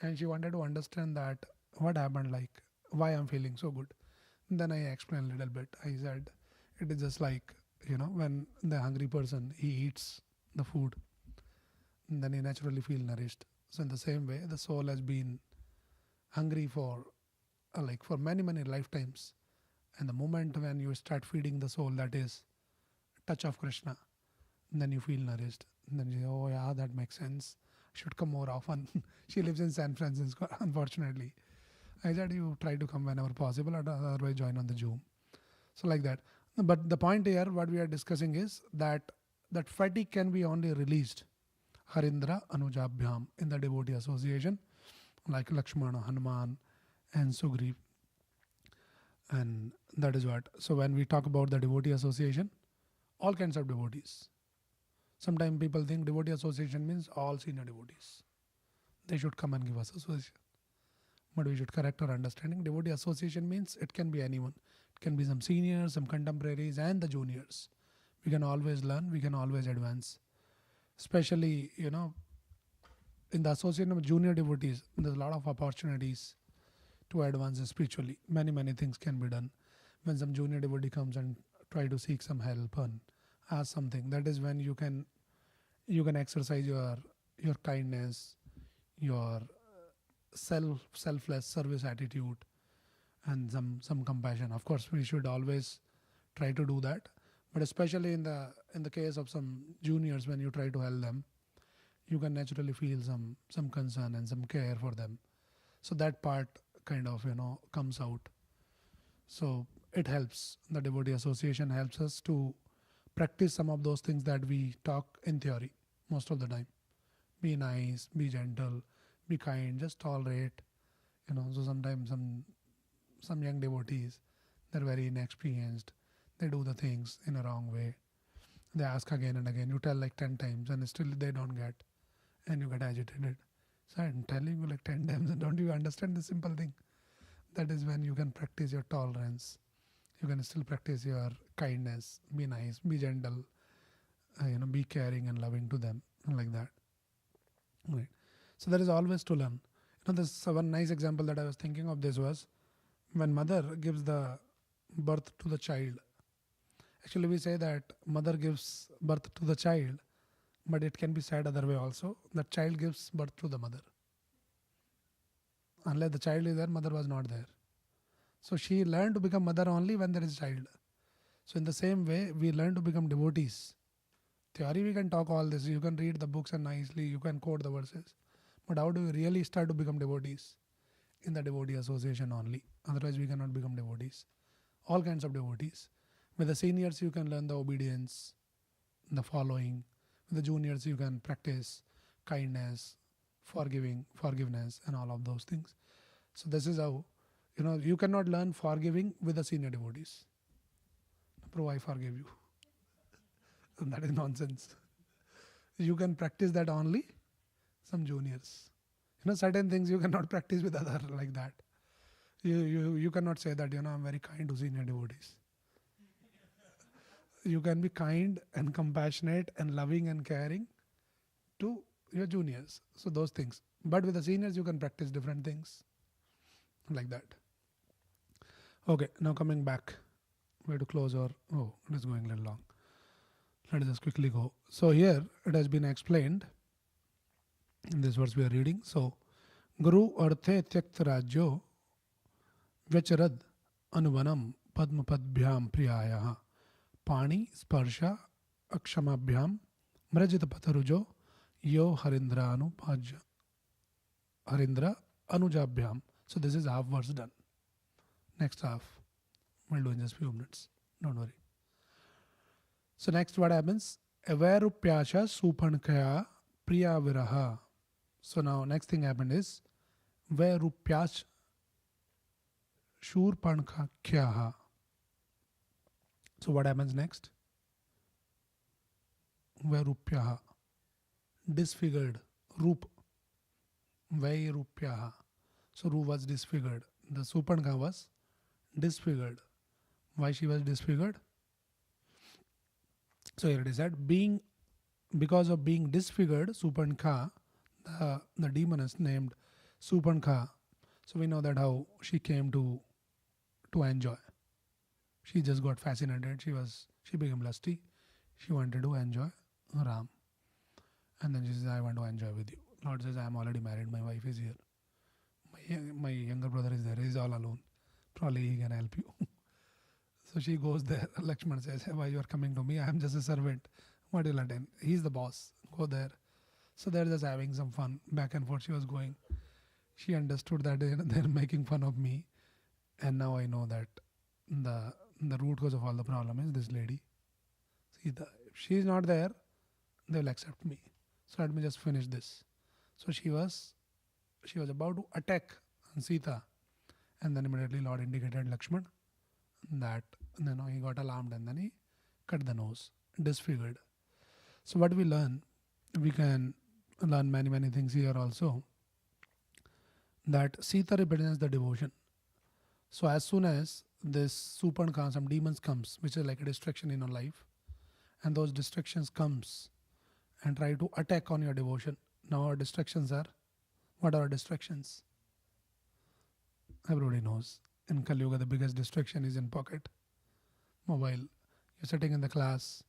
And she wanted to understand that what happened, like why I'm feeling so good. And then I explained a little bit. I said, it is just like, when the hungry person, he eats the food, and then he naturally feel nourished. So in the same way, the soul has been hungry for many lifetimes. And the moment when you start feeding the soul, that is touch of Krishna, then you feel nourished. And then you say, oh yeah, that makes sense. I should come more often. She lives in San Francisco, unfortunately. I said, you try to come whenever possible, or otherwise join on the Zoom. So like that. But the point here, what we are discussing is that fatigue can be only released Harindra Anujabhyam in the devotee association, like Lakshmana, Hanuman, and Sugriv. And that is what. So when we talk about the devotee association, all kinds of devotees. Sometimes people think devotee association means all senior devotees. They should come and give us association. But we should correct our understanding. Devotee association means it can be anyone. It can be some seniors, some contemporaries, and the juniors. We can always learn, we can always advance. Especially, in the association of junior devotees, there's a lot of opportunities to advance spiritually. Many things can be done. When some junior devotee comes and try to seek some help and ask something, that is when you can exercise your kindness, your selfless service attitude, and some compassion. Of course, we should always try to do that, but especially in the case of some juniors, when you try to help them, you can naturally feel some concern and some care for them. So that part kind of comes out. So it helps. The devotee association helps us to practice some of those things that we talk in theory most of the time. Be nice, be gentle, be kind, just tolerate. So sometimes some young devotees, they're very inexperienced. They do the things in a wrong way. They ask again and again. You tell like 10 times and still they don't get, and you get agitated. So I'm telling you like 10 times, and don't you understand the simple thing? That is when you can practice your tolerance. You can still practice your kindness. Be nice, be gentle, be caring and loving to them, like that. Right. So there is always to learn. This one nice example that I was thinking of this was when mother gives the birth to the child. Actually, we say that mother gives birth to the child, but it can be said other way also. The child gives birth to the mother. Unless the child is there, mother was not there. So she learned to become mother only when there is a child. So in the same way, we learn to become devotees. Theory, we can talk all this. You can read the books and nicely, you can quote the verses. But how do we really start to become devotees? In the devotee association only. Otherwise, we cannot become devotees. All kinds of devotees. With the seniors, you can learn the obedience, the following. With the juniors, you can practice kindness, forgiveness, and all of those things. So this is how, you cannot learn forgiving with the senior devotees. Prabhu, I forgive you. And that is nonsense. You can practice that only some juniors. Certain things you cannot practice with other like that. You cannot say that, I'm very kind to senior devotees. You can be kind and compassionate and loving and caring to your juniors. So those things. But with the seniors, you can practice different things like that. Okay, now coming back. Where to close or, it is going a little long. Let us just quickly go. So here it has been explained in this verse we are reading. So, Guru Arthe Tyakt Rajyo Vyacharad Anuvanam Padmapadbhyam Priyayaha Pani Sparsha Akshamabhyam Mrajita Patharujo Yo Harindra Anujabhyam. So this is half verse done. Next half we'll do in just few minutes. Don't worry. So next what happens? Avarupyasha Supankaya Priya Viraha. So now next thing happened is Vairupyash Shurpankakyaha. So what happens next? Vairupyaha. Disfigured. Rup. Vairupyaha. So Ru was disfigured. The Supanka was disfigured. Why she was disfigured? So here it is said, because of being disfigured, Supanka, the demoness named Supanka. So we know that how she came to enjoy. She just got fascinated. She became lusty. She wanted to enjoy Ram. And then she says, I want to enjoy with you. Lord says, I am already married. My wife is here. My younger brother is there. He is all alone. Probably he can help you. So she goes there. Lakshman says, why you are coming to me? I am just a servant. What will attend? He is the boss. Go there. So they're just having some fun. Back and forth she was going. She understood that they're making fun of me. And now I know that the root cause of all the problem is this lady. See, if she is not there, they will accept me. So let me just finish this. So she was about to attack Sita. And then immediately Lord indicated Lakshman that he got alarmed and then he cut the nose, disfigured. So what we learn, we can learn many things here also. That Sita represents the devotion. So as soon as this Supanka, some demons comes, which is like a distraction in our life, and those distractions comes and try to attack on your devotion. Now our distractions are, what are our distractions? Everybody knows. In Kali Yuga, the biggest distraction is in pocket. Mobile. You're sitting in the class,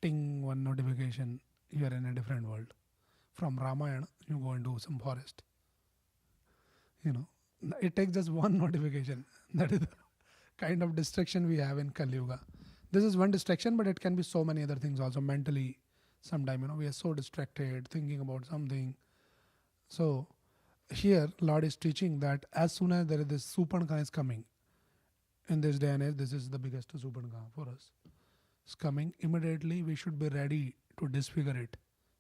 ting, one notification, you are in a different world. From Ramayana, you go into some forest. It takes just one notification. That is the kind of distraction we have in Kali Yuga. This is one distraction, but it can be so many other things also mentally. Sometimes, we are so distracted thinking about something. So here, Lord is teaching that as soon as there is this Supanka is coming, in this day and age, this is the biggest Supanka for us. It's coming immediately. We should be ready to disfigure it,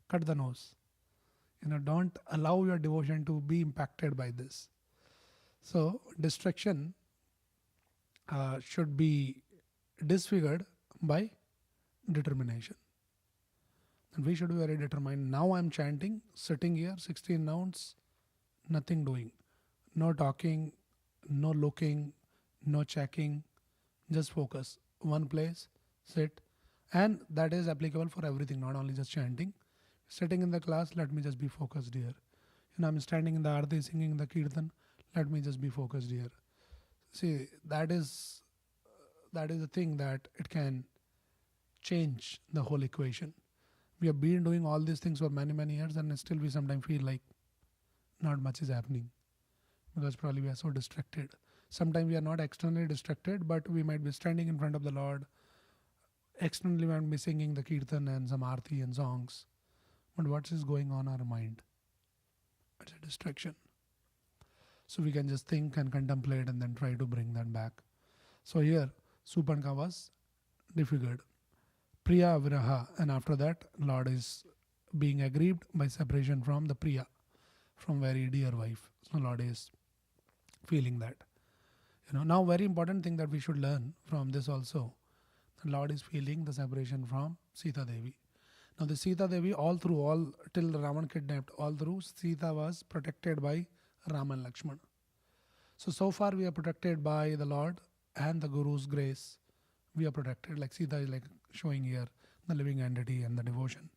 cut the nose. Don't allow your devotion to be impacted by this. So distraction should be disfigured by determination. And we should be very determined. Now I'm chanting, sitting here, 16 rounds, nothing doing. No talking, no looking, no checking, just focus. One place, sit. And that is applicable for everything, not only just chanting. Sitting in the class, let me just be focused here. I'm standing in the arti, singing the kirtan, let me just be focused here. See, that is the thing that it can change the whole equation. We have been doing all these things for many, many years, and still we sometimes feel like not much is happening because probably we are so distracted. Sometimes we are not externally distracted, but we might be standing in front of the Lord. Externally, we might be singing the kirtan and some arti and songs. But what is going on in our mind? It's a distraction. So we can just think and contemplate and then try to bring that back. So here, Supanka was disfigured. Priya Viraha, and after that, Lord is being aggrieved by separation from the Priya, from very dear wife. So Lord is feeling that. Now very important thing that we should learn from this also. The Lord is feeling the separation from Sita Devi. Now the Sita Devi till Raman kidnapped, all through Sita was protected by Rama and Lakshmana. So far we are protected by the Lord and the Guru's grace. We are protected, like Sita is like showing here the living entity and the devotion.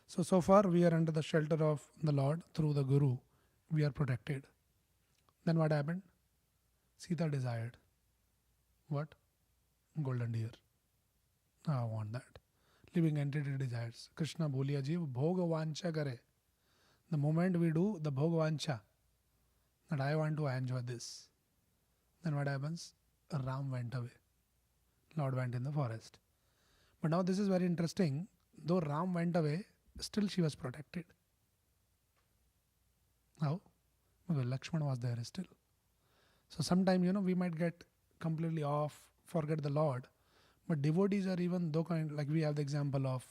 So far we are under the shelter of the Lord through the Guru. We are protected. Then what happened? Sita desired. What? Golden deer. I want that. Living entity desires. Krishna boliya jiv bhoga vancha kare. The moment we do the bhoga vancha, that I want to enjoy this, then what happens? Ram went away. Lord went in the forest. But now this is very interesting. Though Ram went away, still she was protected. How? Because Lakshmana was there still. So sometimes, we might get completely off, forget the Lord. But devotees are even though kind, like we have the example of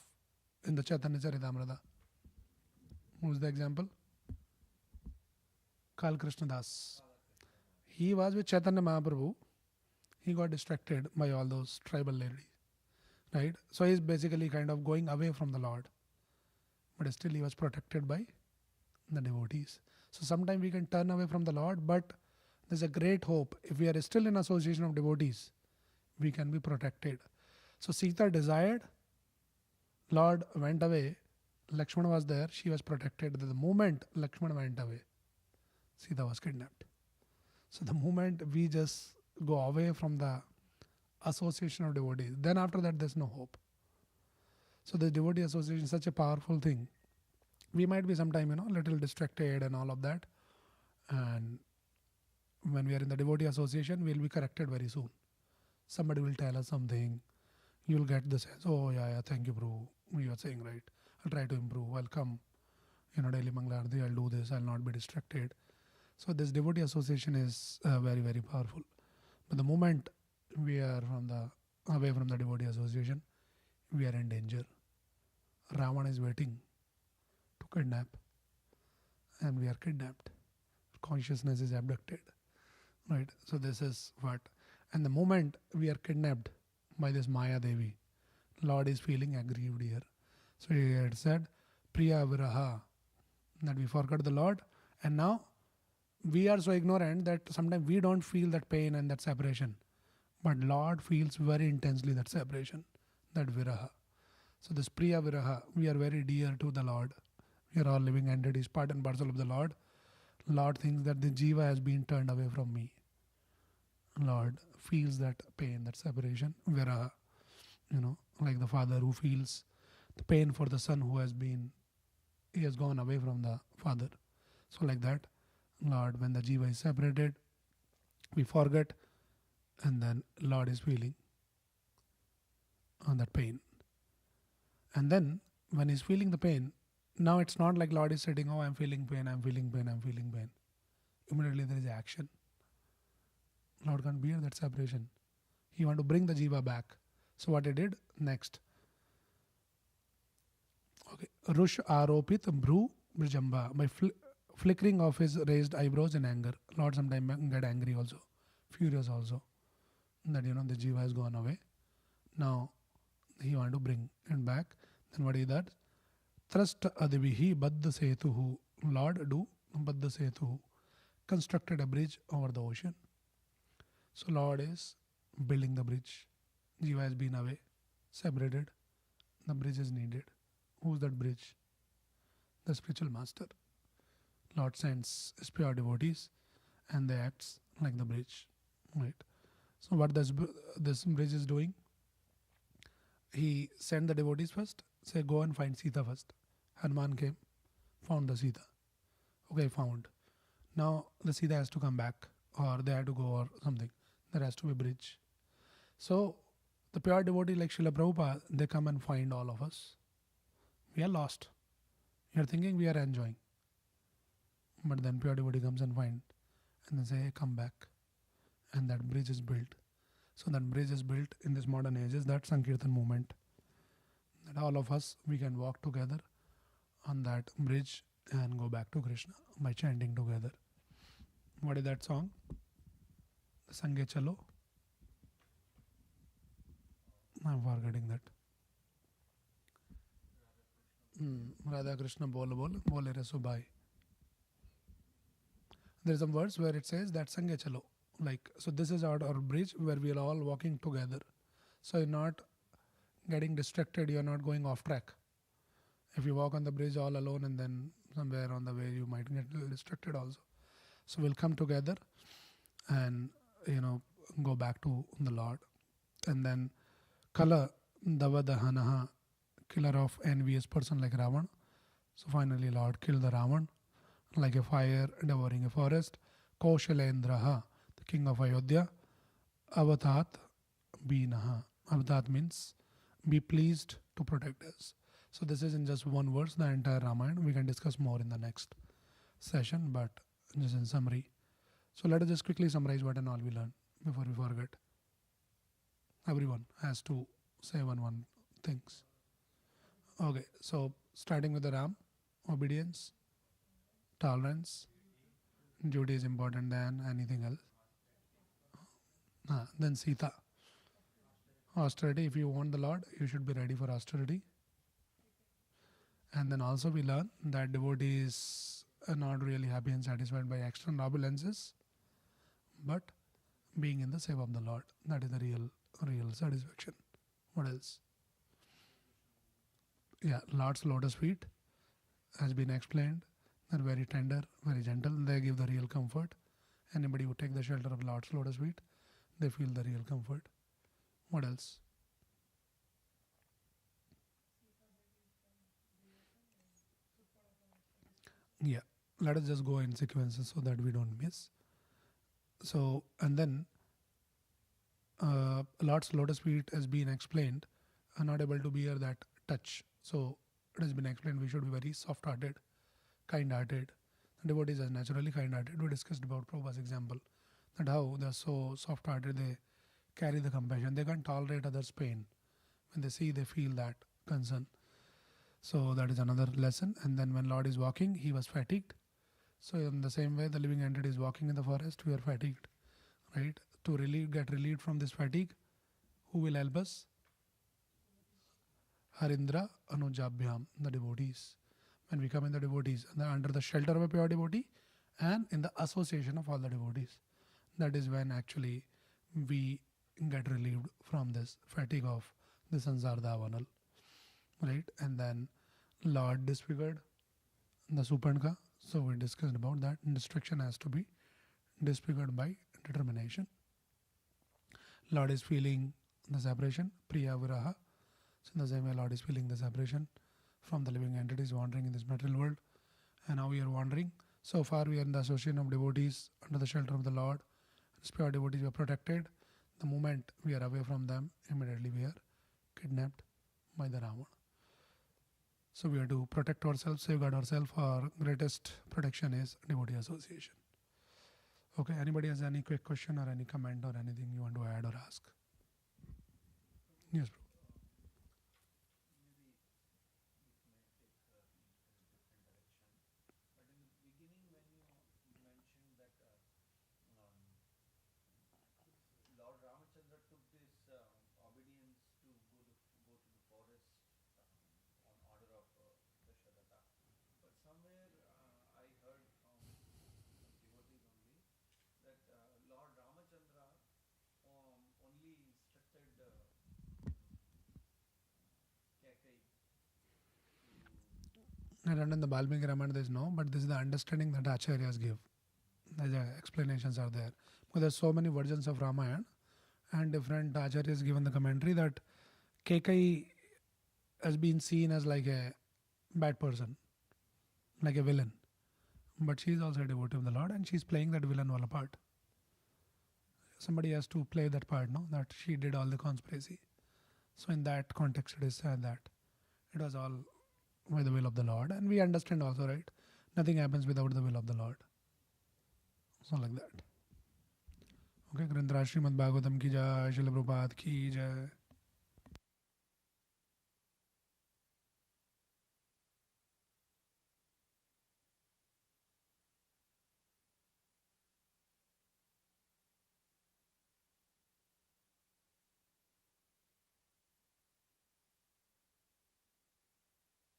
in the Chaitanya Charitamrita. Who's the example? Kal Krishna Das. He was with Chaitanya Mahaprabhu. He got distracted by all those tribal ladies. Right? So he's basically kind of going away from the Lord. But still he was protected by the devotees. So sometimes we can turn away from the Lord, but there's a great hope. If we are still in association of devotees, we can be protected. So Sita desired, Lord went away, Lakshmana was there, she was protected. The moment Lakshmana went away, Sita was kidnapped. So the moment we just go away from the association of devotees, then after that there's no hope. So the devotee association is such a powerful thing. We might be sometime, a little distracted and all of that. And when we are in the devotee association, we'll be corrected very soon. Somebody will tell us something. You will get the sense, oh yeah, thank you, bro. You are saying right. I'll try to improve. I'll come, daily Manglarti, I'll do this. I'll not be distracted. So this devotee association is very, very powerful. But the moment we are away from the devotee association, we are in danger. Ravana is waiting to kidnap, and we are kidnapped. Consciousness is abducted. Right? So this is what. And the moment we are kidnapped by this Maya Devi, Lord is feeling aggrieved here. So he had said, Priya Viraha, that we forgot the Lord, and now we are so ignorant that sometimes we don't feel that pain and that separation. But Lord feels very intensely that separation, that Viraha. So this Priya Viraha, we are very dear to the Lord. We are all living entities, part and parcel of the Lord. Lord thinks that the Jiva has been turned away from me. Lord feels that pain, that separation, Viraha. Like the father who feels the pain for the son he has gone away from the father. So like that, Lord, when the Jiva is separated, We forget, and then Lord is feeling on that pain. And then when he's feeling the pain, now it's not like Lord is sitting, oh, I'm feeling pain, I'm feeling pain, I'm feeling pain. Immediately there is action. Lord can't bear that separation. He want to bring the jiva back. So what he did next? Okay, Rush Aropit Bru Brijamba. By flickering of his raised eyebrows in anger. Lord sometimes get angry also, furious also. That the jiva has gone away. Now he want to bring it back. Then what is that? Thrust adivihi baddha setuhu. Lord do baddha setuhu. Constructed a bridge over the ocean. So Lord is building the bridge. Jiva has been away, separated. The bridge is needed. Who's that bridge? The spiritual master. Lord sends his pure devotees and they act like the bridge. Right. So what this bridge is doing? He sent the devotees first, say go and find Sita first. Hanuman came, found the Sita. Okay, found. Now the Sita has to come back, or they have to go, or something. There has to be a bridge. So the pure devotee like Srila Prabhupada, they come and find all of us. We are lost. You are thinking we are enjoying. But then pure devotee comes and find, and they say, hey, come back. And that bridge is built. So that bridge is built in this modern age is that Sankirtan movement. That all of us, we can walk together on that bridge and go back to Krishna by chanting together. What is that song? The Sange Chalo. I'm forgetting that. Radha Krishna bol bol bole re subai. There are some words where it says that Sange Chalo. Like, so this is our bridge where we are all walking together. So you're not getting distracted, you're not going off track. If you walk on the bridge all alone and then somewhere on the way you might get distracted also. So we'll come together and go back to the Lord. And then Kala Davadahanaha, killer of envious person like Ravan. So finally Lord killed the Ravan like a fire devouring a forest. Kaushalendraha, the king of Ayodhya. Avatat Binaha. Avatat means be pleased to protect us. So this is in just one verse, the entire Ramayana. We can discuss more in the next session, but just in summary. So let us just quickly summarize what and all we learned before we forget. Everyone has to say one things. Okay, so starting with the Ram, obedience, tolerance, duty is important than anything else. Then Sita, austerity. If you want the Lord, you should be ready for austerity. And then also we learn that devotees are not really happy and satisfied by external opulences, but being in the seva of the Lord. That is the real satisfaction. What else? Yeah, Lord's lotus feet has been explained. They're very tender, very gentle. They give the real comfort. Anybody who take the shelter of Lord's lotus feet, they feel the real comfort. What else? Yeah, let us just go in sequences so that we don't miss. So, and then Lord's lotus feet has been explained, are not able to bear that touch. So it has been explained we should be very soft-hearted, kind-hearted. The devotees are naturally kind-hearted. We discussed about Prabhupada's example, that how they are so soft-hearted, they carry the compassion. They can't tolerate others' pain. When they see, they feel that concern. So that is another lesson. And then when Lord is walking, he was fatigued. So in the same way, the living entity is walking in the forest, we are fatigued, right? To get relieved from this fatigue, who will help us? Harindra Anujabhyam, the devotees. When we come in the devotees, under the shelter of a pure devotee and in the association of all the devotees, that is when actually we get relieved from this fatigue of the Sansar Davanal, right? And then Lord disfigured the Supanka. So we discussed about that. Destruction has to be disfigured by determination. Lord is feeling the separation, Priya Viraha. So in the same way, Lord is feeling the separation from the living entities wandering in this material world. And now we are wandering. So far we are in the association of devotees under the shelter of the Lord. These pure devotees were protected. The moment we are away from them, immediately we are kidnapped by the Ravana. So we have to protect ourselves, safeguard ourselves. Our greatest protection is devotee association. Okay, anybody has any quick question or any comment or anything you want to add or ask? Yes, bro. Maybe it may take in a different direction. But in the beginning, when you mentioned that Lord Ramachandra took this obedience to go to the forest on order of Dasharatha. But somewhere I heard from some devotees only that Lord Ramachandra only instructed Kekai to. I don't know in the Balmiki Ramayana there is no, but this is the understanding that Acharyas give. The explanations are there. Because there are so many versions of Ramayana and different Acharyas given the commentary that Kekai has been seen as like a bad person, like a villain. But she is also a devotee of the Lord and she is playing that villain wala part. Somebody has to play that part, no? That she did all the conspiracy. So in that context it is said that it was all by the will of the Lord. And we understand also, right? Nothing happens without the will of the Lord. So like that. Okay, Granthra Srimad Bhagavatam ki jai, Srila Prabhupada ki jai.